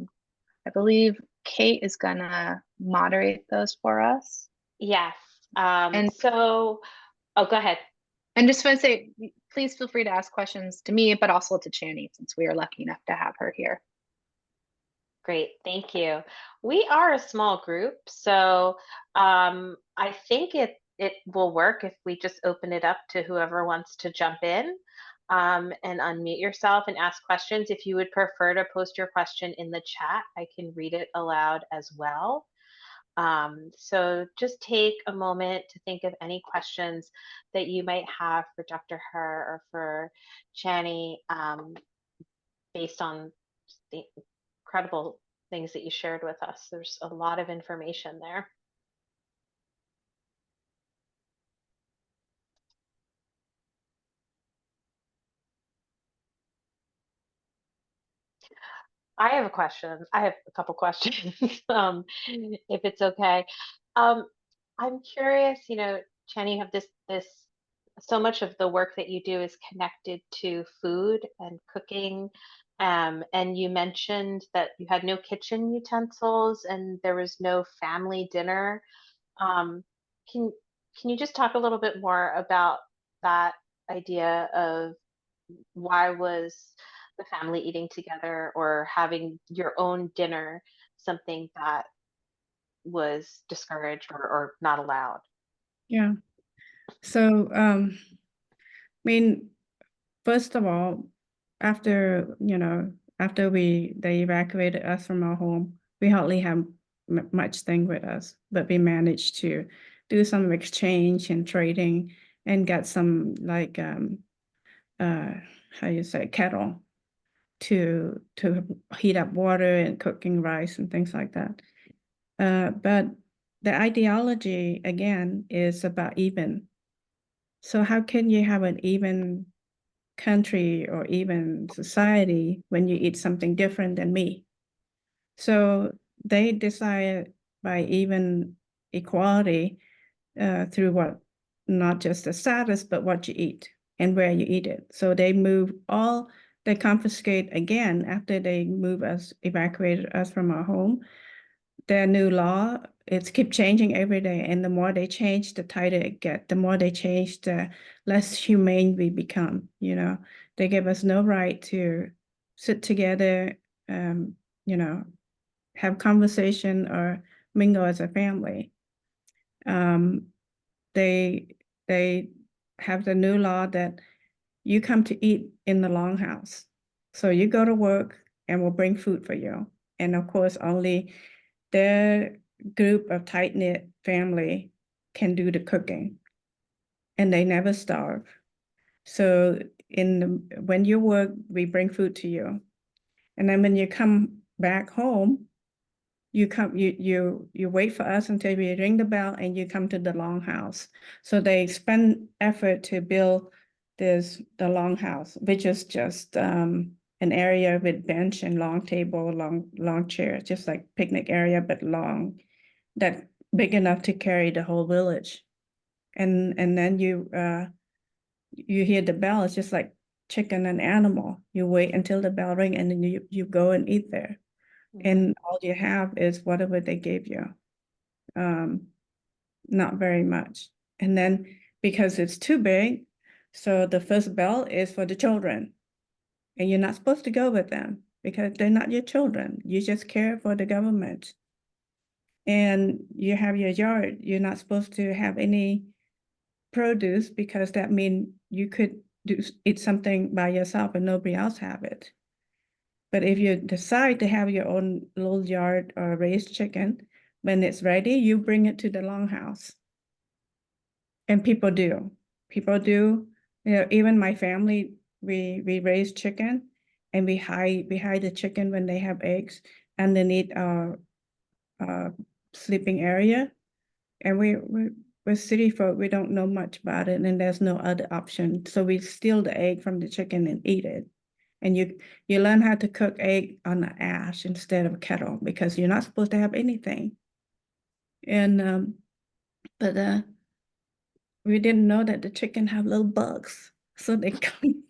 believe Kate is gonna moderate those for us. Yes. And so, oh, go ahead. And just want to say, please feel free to ask questions to me, but also to Channy, since we are lucky enough to have her here. Great, thank you. We are a small group, so I think it will work if we just open it up to whoever wants to jump in and unmute yourself and ask questions. If you would prefer to post your question in the chat, I can read it aloud as well. So just take a moment to think of any questions that you might have for Dr. Herr or for Channy based on the incredible things that you shared with us. There's a lot of information there. I have a question. I have a couple questions, if it's okay. I'm curious, you know, Channy, you have this so much of the work that you do is connected to food and cooking. And you mentioned that you had no kitchen utensils and there was no family dinner. Can you just talk a little bit more about that idea of why was the family eating together or having your own dinner something that was discouraged or not allowed? Yeah. So, I mean, first of all, after they evacuated us from our home, we hardly have much thing with us, but we managed to do some exchange and trading and get some like kettle to heat up water and cooking rice and things like that. But the ideology, again, is about even. So how can you have an even country or even society when you eat something different than me? So they decide by even equality through what, not just the status, but what you eat and where you eat it. So they confiscate again after they evacuated us from our home. Their new law, it's keep changing every day. And the more they change, the tighter it gets. The more they change, the less humane we become, you know. They give us no right to sit together, you know, have conversation or mingle as a family. They they have the new law that you come to eat in the longhouse. So you go to work and we'll bring food for you. And of course, only their group of tight-knit family can do the cooking. And they never starve. So when you work, we bring food to you. And then when you come back home, you wait for us until we ring the bell and you come to the longhouse. So they spend effort to build the longhouse, which is just an area with bench and long table, long chair, just like picnic area, but long, that big enough to carry the whole village. And then you hear the bell. It's just like chicken and animal. You wait until the bell ring and then you go and eat there. And all you have is whatever they gave you. Not very much. And then because it's too big, so the first bell is for the children. And you're not supposed to go with them because they're not your children. You just care for the government. And you have your yard. You're not supposed to have any produce because that means you could eat something by yourself and nobody else have it. But if you decide to have your own little yard or raised chicken, when it's ready, you bring it to the longhouse. And people do. People do. You know, even my family, we raise chicken and we hide the chicken when they have eggs underneath our sleeping area. And we're city folk, we don't know much about it, and there's no other option. So we steal the egg from the chicken and eat it. And you learn how to cook egg on the ash instead of a kettle because you're not supposed to have anything. And but we didn't know that the chicken have little bugs, so they come.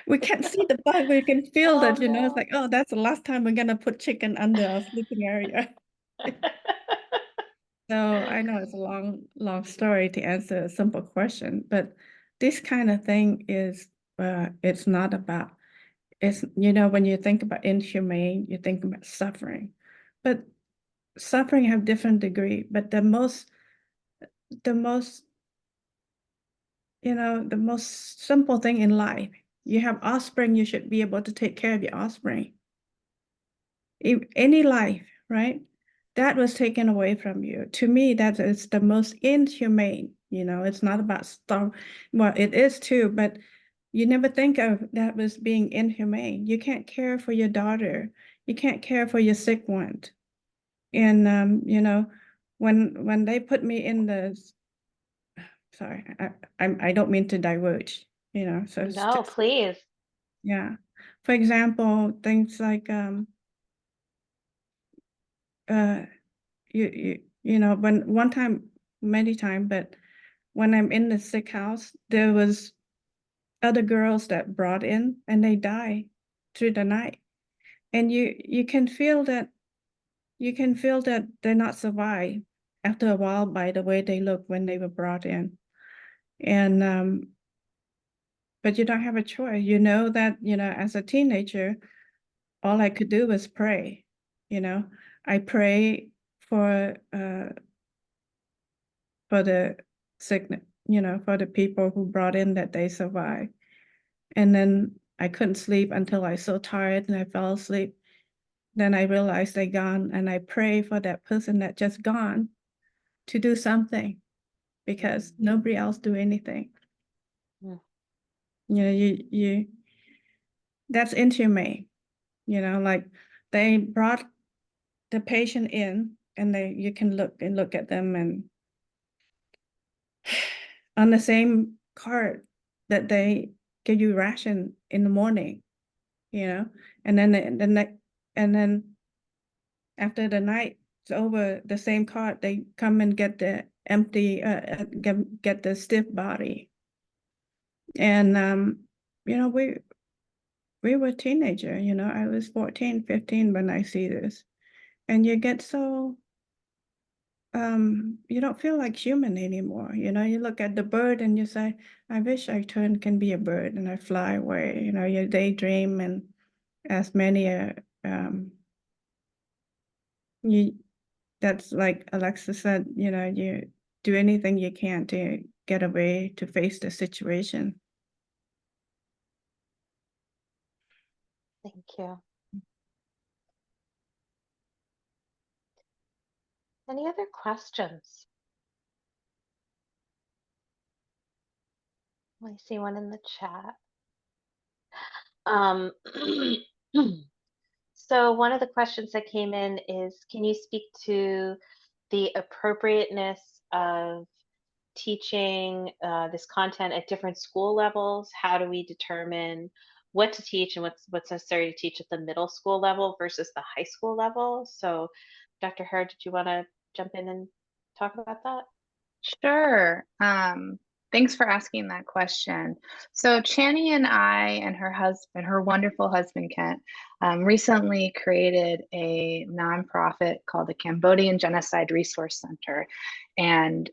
We can't see the bug, we can feel that, you know. It's like, oh, that's the last time we're gonna put chicken under our sleeping area. So I know it's a long story to answer a simple question, but this kind of thing is, it's not about, it's, you know, when you think about inhumane, you think about suffering, but suffering have different degree, but the most, you know, the most simple thing in life, you have offspring, you should be able to take care of your offspring. Any life, right? That was taken away from you. To me, that is the most inhumane, you know. It's not about stuff. Well, it is too, but you never think of that as being inhumane. You can't care for your daughter. You can't care for your sick one. And you know, when they put me in the, sorry, I don't mean to diverge, you know. So it's No, just, please. yeah. For example, things like you know, when one time, many times, but when I'm in the sick house, there was other girls that brought in and they die through the night. And you can feel that they're not survived after a while by the way they look when they were brought in. And but you don't have a choice. You know that, you know, as a teenager, all I could do was pray. You know, I pray for the sickness, you know, for the people who brought in that they survived. And then I couldn't sleep until I was so tired and I fell asleep. Then I realized they gone, and I pray for that person that just gone to do something because nobody else do anything. Mm. You know, you that's inhumane. You know, like they brought the patient in and you can look at them, and on the same cart that they give you ration in the morning, and then after the night's over, the same cart, they come and get the empty, get the stiff body. And we were teenager, I was 14, 15 when I see this, and you get so you don't feel like human anymore. You look at the bird and you say, I wish I can be a bird and I fly away. You daydream, and as many that's like Alexis said, you do anything you can to get away, to face the situation. Thank you. Any other questions? I see one in the chat. So one of the questions that came in is, can you speak to the appropriateness of teaching this content at different school levels? How do we determine what to teach and what's necessary to teach at the middle school level versus the high school level? So Dr. Herr, did you want to jump in and talk about that? Sure. Thanks for asking that question. So Channy and I and her wonderful husband, Kent, recently created a nonprofit called the Cambodian Genocide Resource Center. And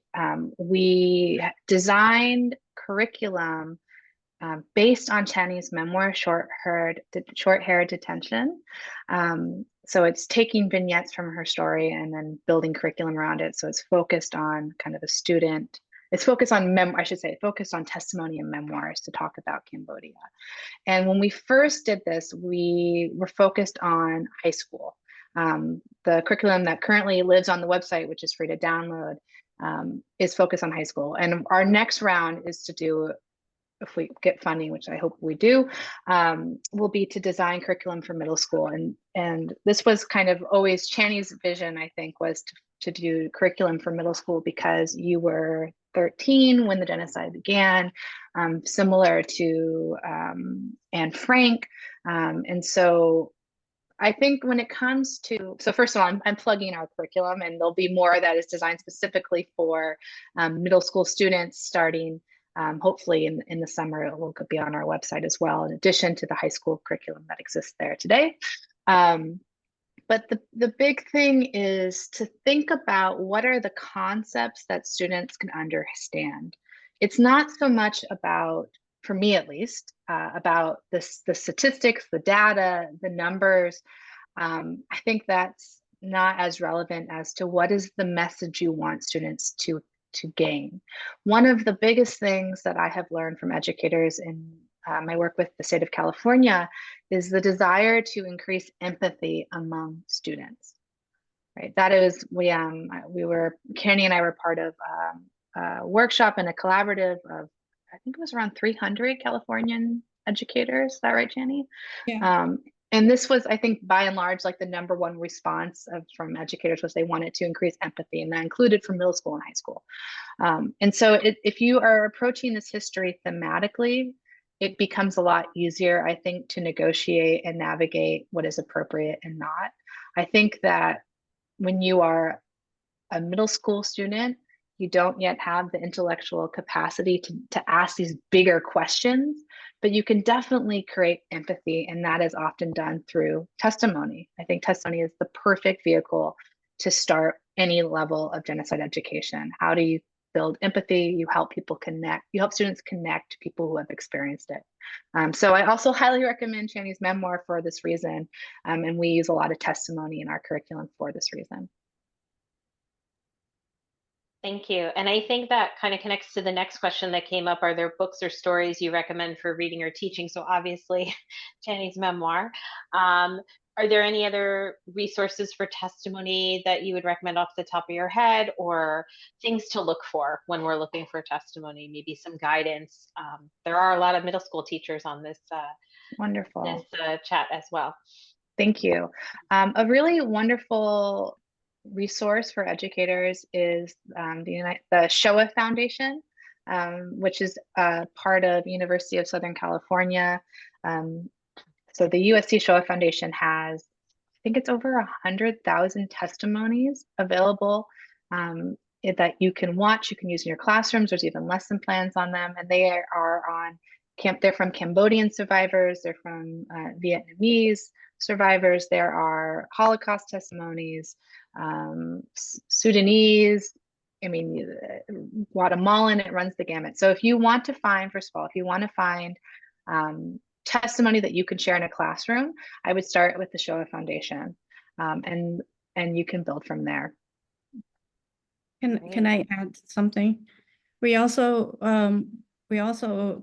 we designed curriculum based on Channy's memoir, Short Hair Detention. So it's taking vignettes from her story and then building curriculum around it. So it's focused on kind of a student. It's focused on focused on testimony and memoirs to talk about Cambodia. And when we first did this, we were focused on high school. The curriculum that currently lives on the website, which is free to download, is focused on high school. And our next round is to do, if we get funding, which I hope we do, will be to design curriculum for middle school. And this was kind of always Channy's vision, I think, was to do curriculum for middle school because you were 13 when the genocide began, similar to Anne Frank. And so I think when it comes to, so first of all, I'm plugging our curriculum, and there'll be more that is designed specifically for middle school students starting hopefully in the summer. It will be on our website as well, in addition to the high school curriculum that exists there today. But the big thing is to think about what are the concepts that students can understand. It's not so much about, for me at least, about the statistics, the data, the numbers. I think that's not as relevant as to what is the message you want students to gain. One of the biggest things that I have learned from educators in my work with the state of California is the desire to increase empathy among students. Right, that is, Kean and I were part of a workshop and a collaborative of, I think it was around 300 Californian educators. Is that right, Channy? Yeah. And this was, I think, by and large, like the #1 response from educators was they wanted to increase empathy, and that included for middle school and high school. And so if you are approaching this history thematically, it becomes a lot easier, I think, to negotiate and navigate what is appropriate and not. I think that when you are a middle school student, you don't yet have the intellectual capacity to ask these bigger questions, but you can definitely create empathy, and that is often done through testimony. I think testimony is the perfect vehicle to start any level of genocide education. How do you build empathy? You help people connect. You help students connect to people who have experienced it. So I also highly recommend Channy's memoir for this reason, and we use a lot of testimony in our curriculum for this reason. Thank you. And I think that kind of connects to the next question that came up. Are there books or stories you recommend for reading or teaching? So obviously, Channy's memoir. Are there any other resources for testimony that you would recommend off the top of your head, or things to look for when we're looking for testimony? Maybe some guidance. There are a lot of middle school teachers on this, Wonderful. this chat as well. Thank you. A really wonderful resource for educators is the Shoah Foundation, which is part of University of Southern California. So the USC Shoah Foundation has, I think it's over 100,000 testimonies available that you can watch, you can use in your classrooms. There's even lesson plans on them, and they are on they're from Cambodian survivors, they're from Vietnamese survivors, there are Holocaust testimonies, Sudanese, I mean, Guatemalan, it runs the gamut. So if you want to find, first of all, if you want to find testimony that you can share in a classroom, I would start with the Shoah Foundation, and you can build from there. Can I add something? We also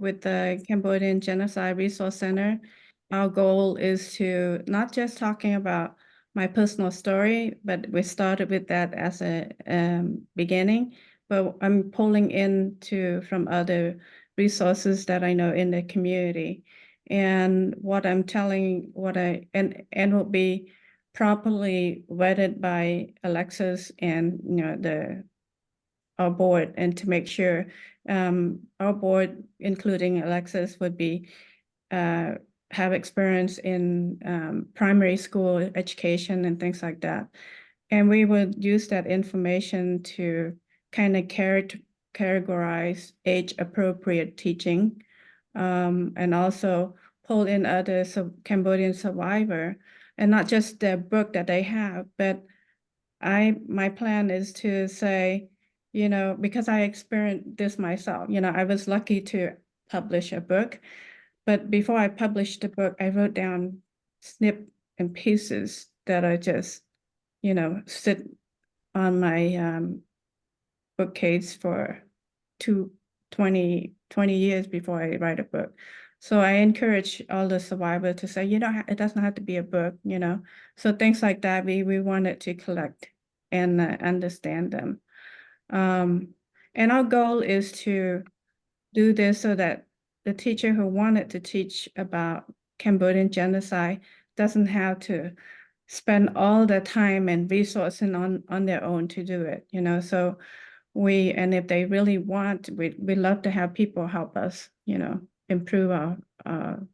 with the Cambodian Genocide Resource Center, our goal is to not just talking about my personal story, but we started with that as a beginning, but I'm pulling into from other resources that I know in the community. And what I'm telling, and will be properly vetted by Alexis and our board, and to make sure our board, including Alexis, would be have experience in primary school education and things like that. And we would use that information to kind of categorize age-appropriate teaching, and also pull in other Cambodian survivor, and not just the book that they have, but my plan is to say, because I experienced this myself, I was lucky to publish a book, but before I published the book, I wrote down snip and pieces that I just, sit on my bookcase for 20 years before I write a book. So I encourage all the survivors to say, it doesn't have to be a book, So things like that, we wanted to collect and understand them. And our goal is to do this so that the teacher who wanted to teach about Cambodian genocide doesn't have to spend all the time and resources on their own to do it, So and if they really want, we love to have people help us, improve our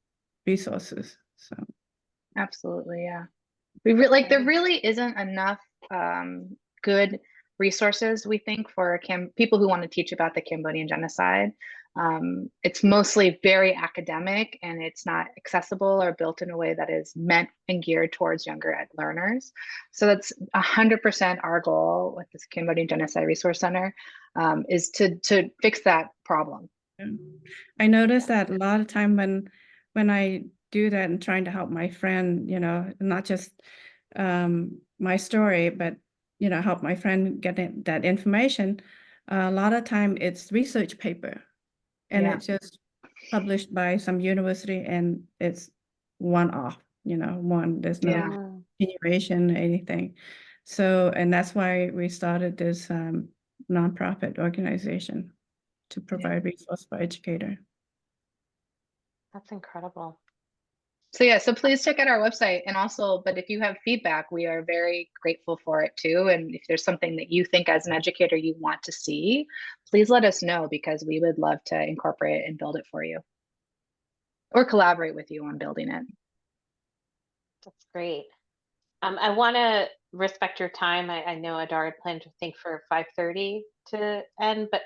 resources. So absolutely, yeah. There really isn't enough good resources, we think, for people who want to teach about the Cambodian genocide. It's mostly very academic, and it's not accessible or built in a way that is meant and geared towards younger ed learners. So that's 100% our goal with this Cambodian Genocide Resource Center, is to fix that problem. I noticed that a lot of time when I do that and trying to help my friend, not just my story, but help my friend get that information, a lot of time it's research paper, and it's just published by some university, and it's one-off, there's no continuation or anything. So, and that's why we started this nonprofit organization to provide resource for educator. That's incredible. So please check out our website, and also, but if you have feedback, we are very grateful for it too. And if there's something that you think as an educator you want to see, please let us know, because we would love to incorporate it and build it for you, or collaborate with you on building it. That's great. I want to respect your time. I know Adar had planned to think for 5:30 to end, but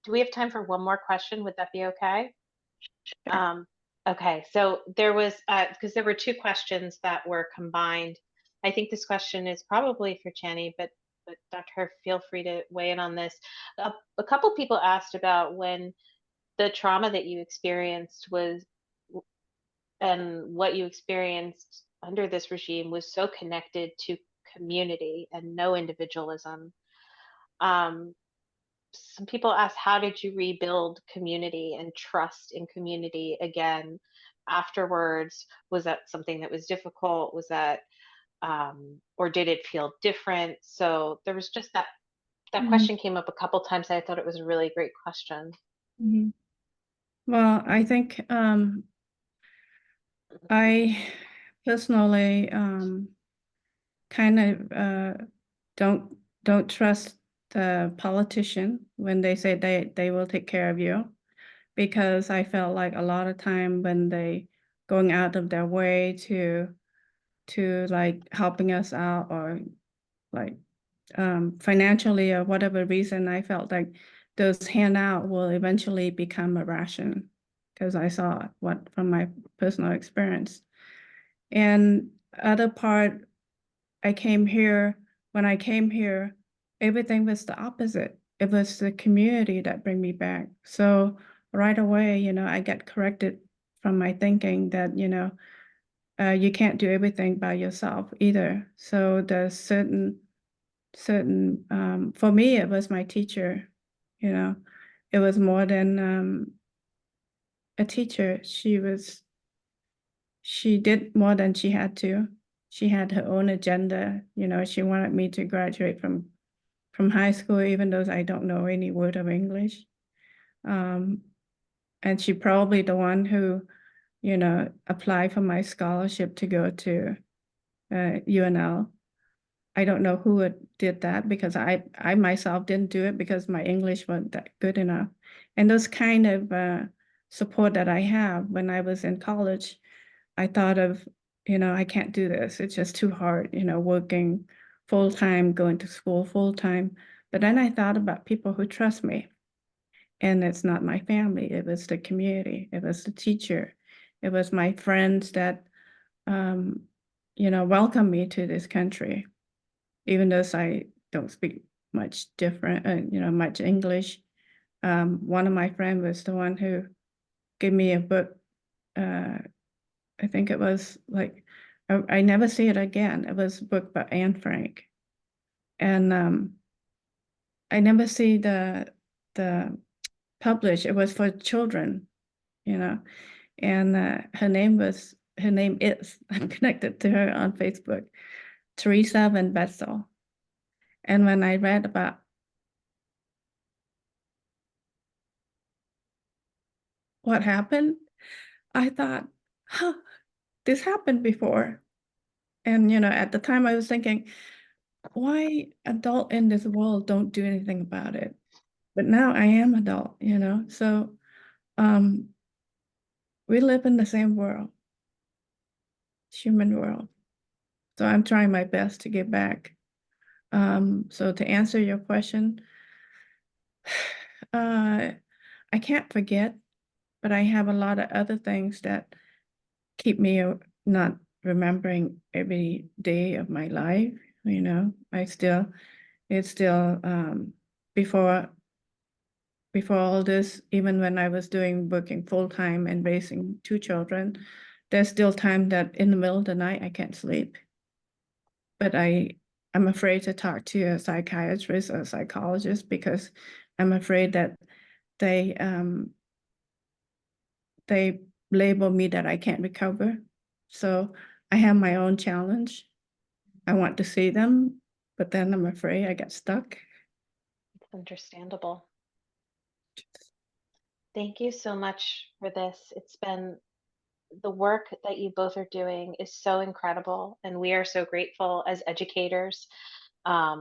do we have time for one more question? Would that be okay? Sure. Okay, so there was, because there were two questions that were combined. I think this question is probably for Channy, but Dr. Herr, feel free to weigh in on this. A couple people asked about when the trauma that you experienced and what you experienced under this regime was so connected to community and no individualism. Some people ask, how did you rebuild community and trust in community again afterwards? Was that something that was difficult? Was that, or did it feel different? So there was just that question came up a couple times. I thought it was a really great question. Well, I think I personally kind of don't trust the politician when they say they will take care of you, because I felt like a lot of time when they going out of their way to like helping us out, or like financially or whatever reason, I felt like those handout will eventually become a ration, because I saw what from my personal experience. And other part, when I came here, everything was the opposite. It was the community that bring me back. So right away, I get corrected from my thinking that, you can't do everything by yourself either. So there's certain, for me, it was my teacher, it was more than a teacher. She did more than she had to. She had her own agenda. She wanted me to graduate from high school, even though I don't know any word of English. And she probably the one who, applied for my scholarship to go to UNL. I don't know who did that, because I myself didn't do it because my English wasn't that good enough. And those kind of support that I have when I was in college, I thought of, I can't do this. It's just too hard, working full time, going to school full time. But then I thought about people who trust me. And it's not my family. It was the community. It was the teacher. It was my friends that, welcomed me to this country, even though I don't speak much much English. One of my friends was the one who gave me a book. I think it was like, I never see it again. It was a book by Anne Frank. And I never see the published. It was for children, and her name is, I'm connected to her on Facebook, Teresa Van Bessel. And when I read about what happened, I thought, huh, this happened before. And, at the time I was thinking, why adult in this world don't do anything about it? But now I am adult, so we live in the same world, human world. So I'm trying my best to get back. So to answer your question, I can't forget, but I have a lot of other things that keep me not remembering every day of my life. It's still before all this, even when I was working full time and raising 2 children, there's still time that in the middle of the night I can't sleep. But I'm afraid to talk to a psychiatrist or psychologist, because I'm afraid that they label me that I can't recover. So I have my own challenge. I want to see them, but then I'm afraid I get stuck. It's understandable. Thank you so much for this. It's been, the work that you both are doing is so incredible, and we are so grateful as educators. I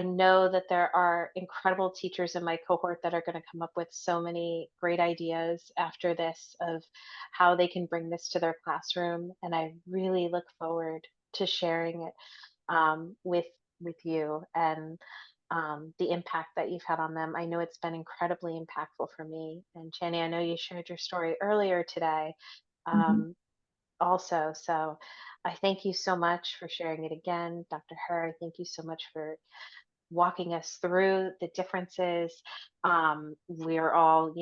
know that there are incredible teachers in my cohort that are going to come up with so many great ideas after this of how they can bring this to their classroom, and I really look forward to sharing it with you, and the impact that you've had on them. I know it's been incredibly impactful for me. And Channy, I know you shared your story earlier today also. So I thank you so much for sharing it again. Dr. Herr, I thank you so much for walking us through the differences. We're all,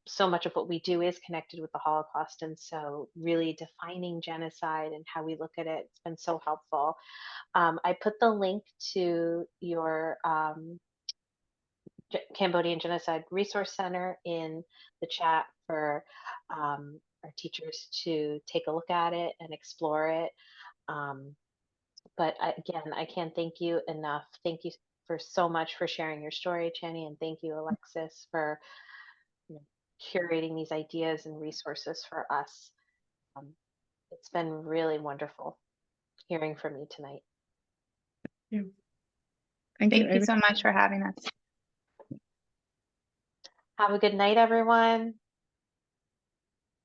so much of what we do is connected with the Holocaust, and so really defining genocide and how we look at it, it's been so helpful. I put the link to your Cambodian Genocide Resource Center in the chat for our teachers to take a look at it and explore it. But again, I can't thank you enough. Thank you for so much for sharing your story, Channy, and thank you, Alexis, for curating these ideas and resources for us. It's been really wonderful. hearing from you tonight. Thank you. Thank you so much for having us. Have a good night, everyone,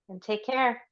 and take care.